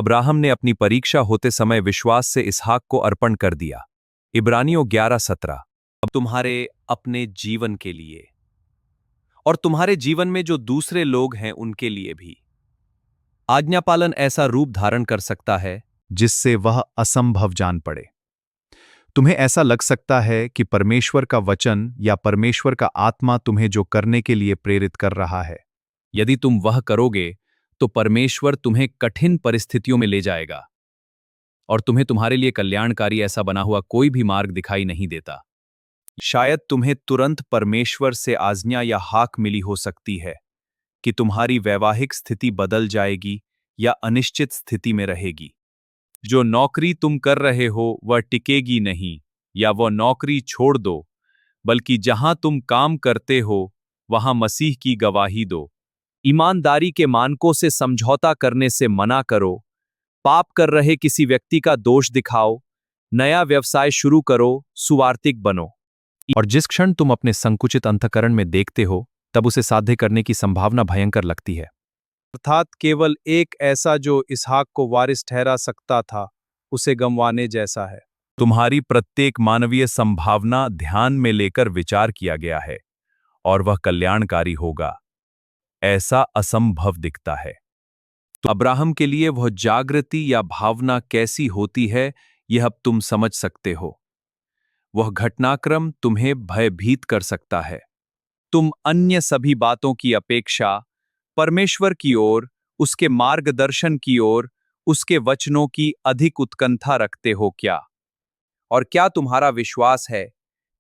Abraham ने अपनी परीक्षा होते समय विश्वास से इसहाक को अर्पण कर दिया। इब्रानियों 11:17। अब तुम्हारे अपने जीवन के लिए और तुम्हारे जीवन में जो दूसरे लोग हैं उनके लिए भी आज्ञापालन ऐसा रूप धारण कर सकता है जिससे वह असंभव जान पड़े। तुम्हें ऐसा लग सकता है कि परमेश्वर का वचन या परमेश्वर का आत्मा तुम्हें जो करने के लिए प्रेरित कर रहा है, यदि तुम वह करोगे तो परमेश्वर तुम्हें कठिन परिस्थितियों में ले जाएगा और तुम्हें तुम्हारे लिए कल्याणकारी ऐसा बना हुआ कोई भी मार्ग दिखाई नहीं देता। शायद तुम्हें तुरंत परमेश्वर से आज्ञा या हाक मिली हो सकती है कि तुम्हारी वैवाहिक स्थिति बदल जाएगी या अनिश्चित स्थिति में रहेगी। जो नौकरी तुम कर रहे हो वह टिकेगी नहीं, या वह नौकरी छोड़ दो, बल्कि जहां तुम काम करते हो वहां मसीह की गवाही दो। ईमानदारी के मानकों से समझौता करने से मना करो। पाप कर रहे किसी व्यक्ति का दोष दिखाओ। नया व्यवसाय शुरू करो, सुवार्तिक बनो। और जिस क्षण तुम अपने संकुचित अंतःकरण में देखते हो तब उसे साध्य करने की संभावना भयंकर लगती है। अर्थात केवल एक ऐसा जो इसहाक को वारिस ठहरा सकता था, उसे गंवाने जैसा है। तुम्हारी प्रत्येक मानवीय संभावना ध्यान में लेकर विचार किया गया है और वह कल्याणकारी होगा, ऐसा असंभव दिखता है। तो अब्राहम के लिए वह जागृति या भावना कैसी होती है यह अब तुम समझ सकते हो। वह घटनाक्रम तुम्हें भयभीत कर सकता है। तुम अन्य सभी बातों की अपेक्षा परमेश्वर की ओर, उसके मार्गदर्शन की ओर, उसके वचनों की अधिक उत्कंठा रखते हो क्या? और क्या तुम्हारा विश्वास है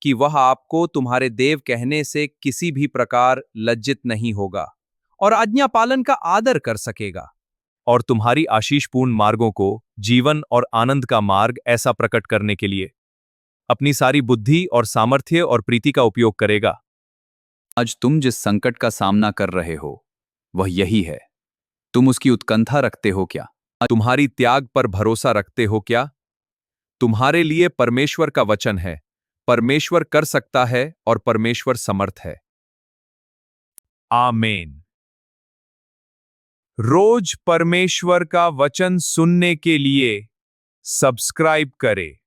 कि वह आपको तुम्हारे देव कहने से किसी भी प्रकार लज्जित नहीं होगा और आज्ञा पालन का आदर कर सकेगा? और तुम्हारी आशीषपूर्ण मार्गों को जीवन और आनंद का मार्ग ऐसा प्रकट करने के लिए अपनी सारी बुद्धि और सामर्थ्य और प्रीति का उपयोग करेगा। आज तुम जिस संकट का सामना कर रहे हो वह यही है। तुम उसकी उत्कंठा रखते हो क्या? तुम्हारी त्याग पर भरोसा रखते हो क्या? तुम्हारे लिए परमेश्वर का वचन है, परमेश्वर कर सकता है और परमेश्वर समर्थ है। आमीन। रोज परमेश्वर का वचन सुनने के लिए सब्सक्राइब करें।